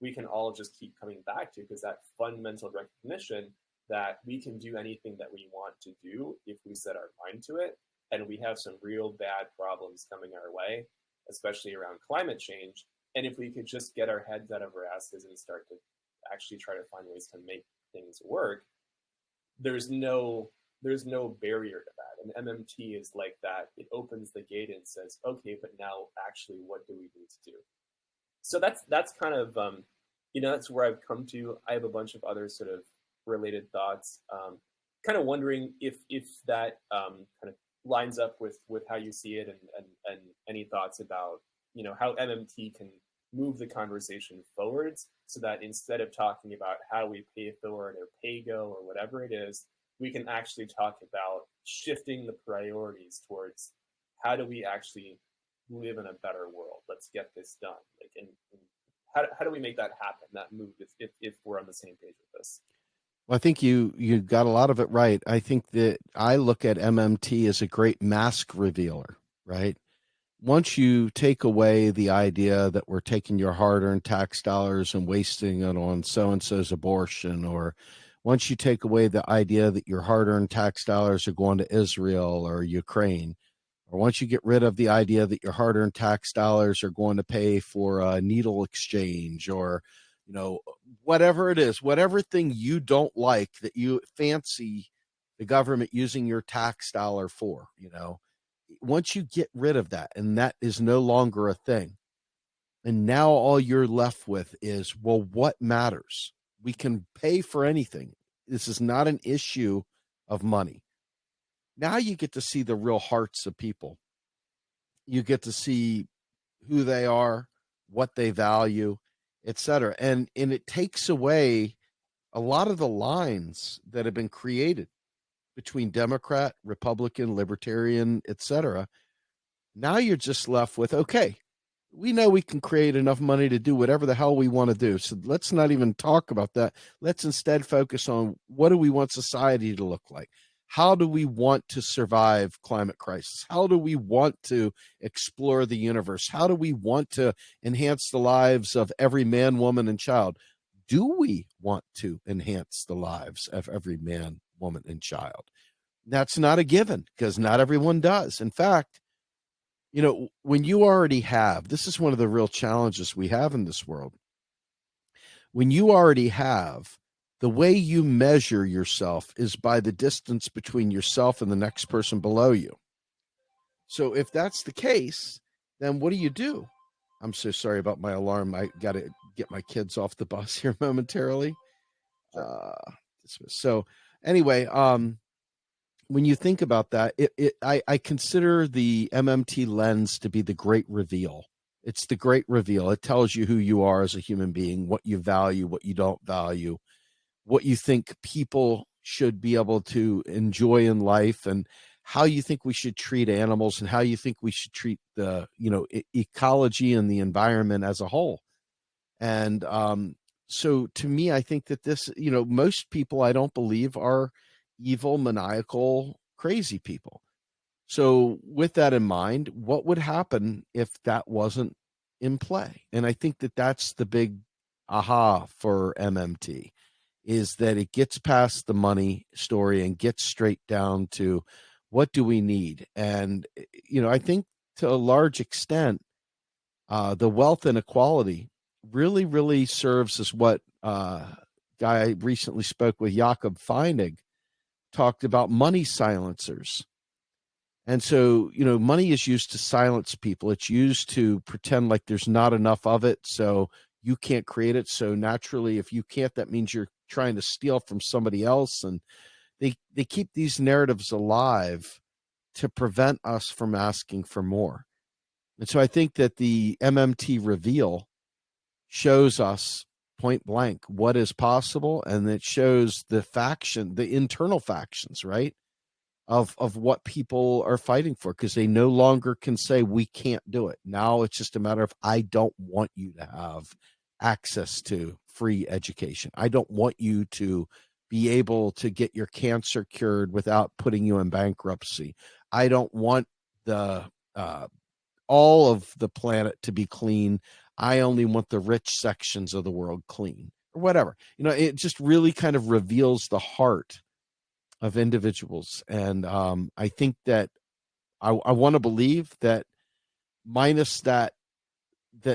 we can all just keep coming back to, because that fundamental recognition that we can do anything that we want to do if we set our mind to it. And we have some real bad problems coming our way, especially around climate change. And if we could just get our heads out of our asses and start to actually try to find ways to make things work, there's no barrier to that. And MMT is like that. It opens the gate and says, okay, but now actually what do we need to do? So that's kind of, that's where I've come to. I have a bunch of other sort of related thoughts, kind of wondering if that kind of lines up with how you see it, and any thoughts about, how MMT can move the conversation forwards, so that instead of talking about how we pay it forward or pay go or whatever it is, we can actually talk about shifting the priorities towards how do we actually live in a better world. Let's get this done. Like, and how do we make that happen, that move, if we're on the same page with this? Well, I think you got a lot of it right. I think that I look at MMT as a great mask revealer, right? Once you take away the idea that we're taking your hard-earned tax dollars and wasting it on so-and-so's abortion, or once you take away the idea that your hard-earned tax dollars are going to Israel or Ukraine, or once you get rid of the idea that your hard-earned tax dollars are going to pay for a needle exchange, or whatever it is, whatever thing you don't like that you fancy the government using your tax dollar for, once you get rid of that, and that is no longer a thing, and now all you're left with is, well, what matters? We can pay for anything. This is not an issue of money. Now you get to see the real hearts of people. You get to see who they are, what they value, etc. And it takes away a lot of the lines that have been created between Democrat, Republican, Libertarian, etc. Now you're just left with, okay, we know we can create enough money to do whatever the hell we want to do. So let's not even talk about that. Let's instead focus on, what do we want society to look like? How do we want to survive climate crisis? How do we want to explore the universe? How do we want to enhance the lives of every man, woman, and child? Do we want to enhance the lives of every man, woman, and child? That's not a given, because not everyone does. In fact, when you already have, this is one of the real challenges we have in this world. When you already have, the way you measure yourself is by the distance between yourself and the next person below you. So if that's the case, then what do? I'm so sorry about my alarm. I got to get my kids off the bus here momentarily. So anyway, when you think about that, I consider the MMT lens to be the great reveal. It's the great reveal. It tells you who you are as a human being, what you value, what you don't value, what you think people should be able to enjoy in life, and how you think we should treat animals and how you think we should treat the, ecology and the environment as a whole. And so to me, I think that this, most people I don't believe are evil, maniacal, crazy people. So with that in mind, what would happen if that wasn't in play? And I think that that's the big aha for MMT, is that it gets past the money story and gets straight down to what do we need. And I think to a large extent, the wealth inequality really, really serves as what guy I recently spoke with, Jakob Feinig, talked about money silencers. And so, money is used to silence people. It's used to pretend like there's not enough of it, so you can't create it. So naturally, if you can't, that means you're trying to steal from somebody else. And they keep these narratives alive to prevent us from asking for more. And so I think that the MMT reveal shows us point blank what is possible, and it shows the internal factions, right? Of what people are fighting for, because they no longer can say we can't do it. Now it's just a matter of, I don't want you to have access to free education. I don't want you to be able to get your cancer cured without putting you in bankruptcy. I don't want the all of the planet to be clean. I only want the rich sections of the world clean, or whatever. It just really kind of reveals the heart of individuals. And I think that I want to believe that, minus that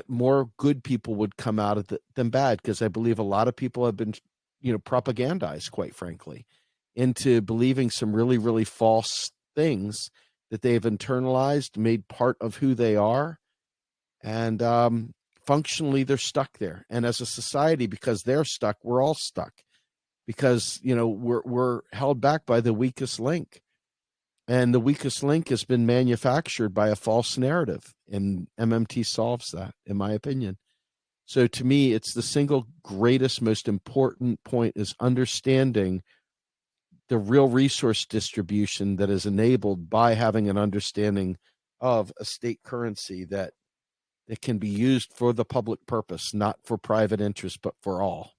more good people would come out of than bad, because I believe a lot of people have been, propagandized, quite frankly, into believing some really, really false things that they've internalized, made part of who they are. And functionally, they're stuck there. And as a society, because they're stuck, we're all stuck, because we're held back by the weakest link. And the weakest link has been manufactured by a false narrative, and MMT solves that, in my opinion. So to me, it's the single greatest, most important point, is understanding the real resource distribution that is enabled by having an understanding of a state currency that can be used for the public purpose, not for private interest, but for all.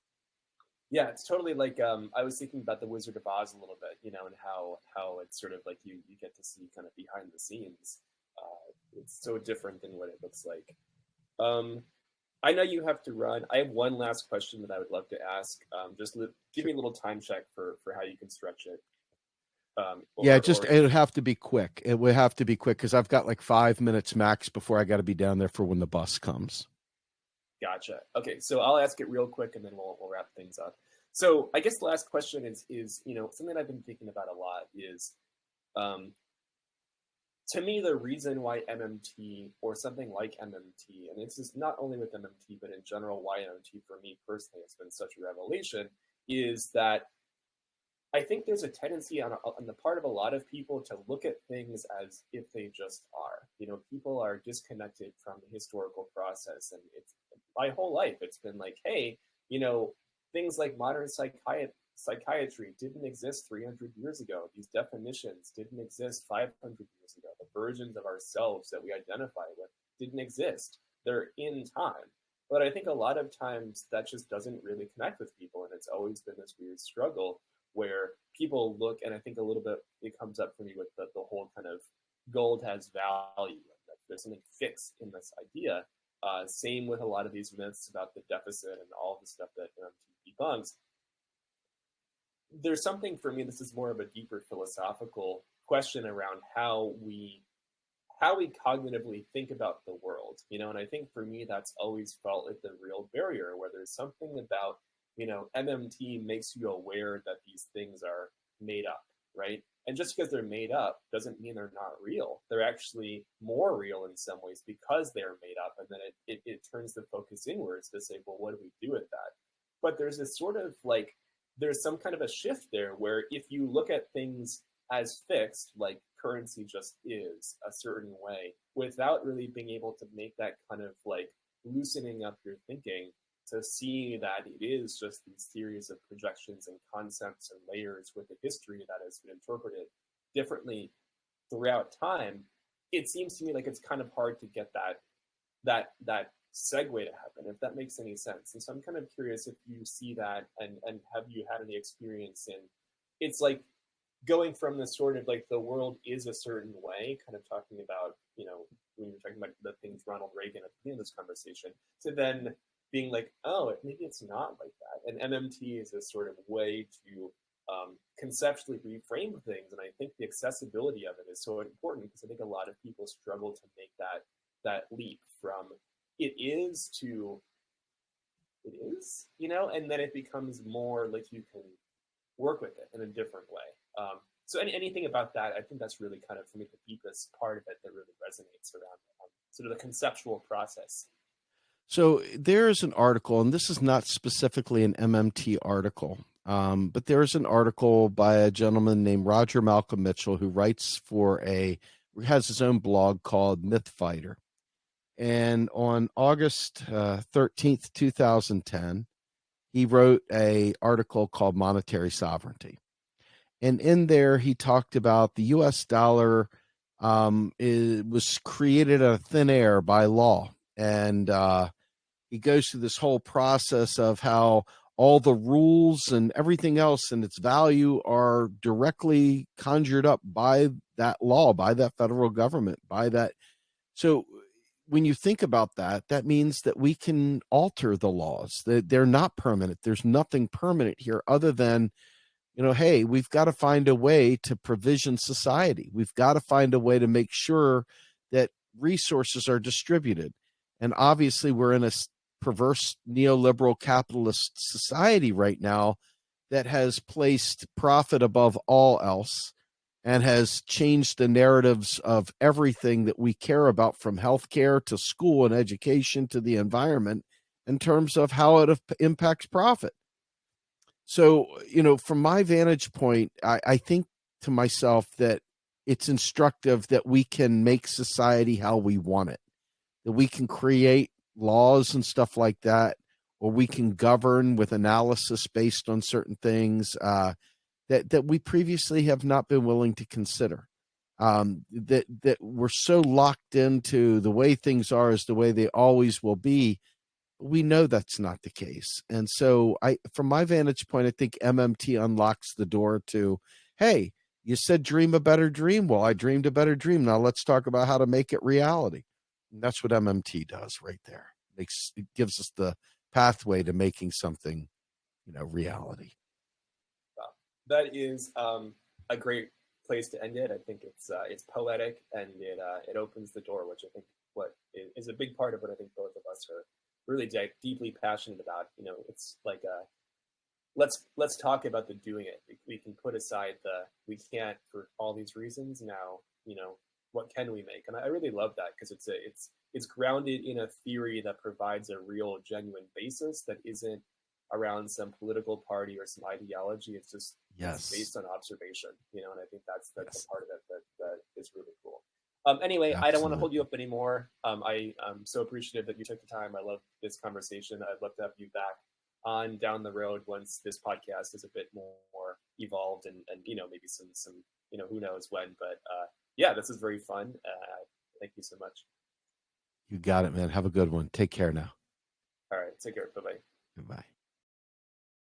Yeah, it's totally like I was thinking about the Wizard of Oz a little bit, and how it's sort of like you get to see kind of behind the scenes. It's so different than what it looks like. Um, I know you have to run. I have one last question that I would love to ask. Give me a little time check for how you can stretch it. Yeah, Or it would have to be quick. It would have to be quick, because I've got like 5 minutes max before I got to be down there for when the bus comes. Gotcha. Okay, so I'll ask it real quick, and then we'll wrap things up. So I guess the last question is something I've been thinking about a lot is, um, to me, the reason why MMT, or something like MMT, and this is not only with MMT but in general why MMT for me personally has been such a revelation, is that I think there's a tendency on the part of a lot of people to look at things as if they just are. People are disconnected from the historical process, and it's my whole life. It's been like, hey, things like modern psychiatry didn't exist 300 years ago. These definitions didn't exist 500 years ago. The versions of ourselves that we identify with didn't exist. They're in time. But I think a lot of times that just doesn't really connect with people, and it's always been this weird struggle where people look, and I think a little bit it comes up for me with the whole kind of gold has value, that there's something fixed in this idea. Same with a lot of these myths about the deficit and all the stuff that debunks. There's something for me, this is more of a deeper philosophical question around how we cognitively think about the world, and I think for me that's always felt like the real barrier, where there's something about MMT makes you aware that these things are made up, right? And just because they're made up doesn't mean they're not real. They're actually more real in some ways because they're made up, and then it turns the focus inwards to say, well, what do we do with that? But there's this sort of like, there's some kind of a shift there where if you look at things as fixed, like currency just is a certain way, without really being able to make that kind of like loosening up your thinking, to see that it is just these series of projections and concepts and layers with a history that has been interpreted differently throughout time, it seems to me like it's kind of hard to get that segue to happen, if that makes any sense. And so I'm kind of curious if you see that, and have you had any experience in, it's like going from the sort of like the world is a certain way, kind of talking about, when you're talking about the things Ronald Reagan at the beginning of this conversation, to then being like, oh, maybe it's not like that. And MMT is a sort of way to conceptually reframe things. And I think the accessibility of it is so important, because I think a lot of people struggle to make that leap from it is to it is, and then it becomes more like you can work with it in a different way. So anything about that, I think that's really kind of, for me, the deepest part of it that really resonates around sort of the conceptual process. So there's an article, and this is not specifically an MMT article, but there's an article by a gentleman named Roger Malcolm Mitchell, who has his own blog called Myth Fighter. And on August 13th, 2010, he wrote an article called Monetary Sovereignty. And in there, he talked about the U.S. dollar was created out of thin air by law. And he goes through this whole process of how all the rules and everything else and its value are directly conjured up by that law, by that federal government, by that. So when you think about that, that means that we can alter the laws. They're not permanent. There's nothing permanent here other than, hey, we've got to find a way to provision society. We've got to find a way to make sure that resources are distributed. And obviously, we're in a perverse neoliberal capitalist society right now that has placed profit above all else and has changed the narratives of everything that we care about, from healthcare to school and education to the environment, in terms of how it impacts profit. So, from my vantage point, I think to myself that it's instructive that we can make society how we want it, that we can create laws and stuff like that, or we can govern with analysis based on certain things that we previously have not been willing to consider. That we're so locked into the way things are is the way they always will be. We know that's not the case. And so from my vantage point, I think MMT unlocks the door to, hey, you said dream a better dream. Well, I dreamed a better dream. Now let's talk about how to make it reality. And that's what MMT does right there. It gives us the pathway to making something, reality. Wow. That is a great place to end it. I think it's poetic, and it opens the door, which I think what is a big part of what I think both of us are really deeply passionate about. It's like let's talk about the doing it. We can put aside we can't for all these reasons. Now, what can we make? And I really love that, because it's grounded in a theory that provides a real, genuine basis that isn't around some political party or some ideology. It's just It's based on observation, and I think that's the part of it that is really cool. Anyway, absolutely. I don't want to hold you up anymore. I'm so appreciative that you took the time. I love this conversation. I'd love to have you back on down the road once this podcast is a bit more evolved, and maybe some who knows when. But yeah, this is very fun. Thank you so much. You got it, man. Have a good one. Take care now. All right. Take care. Bye-bye. Goodbye.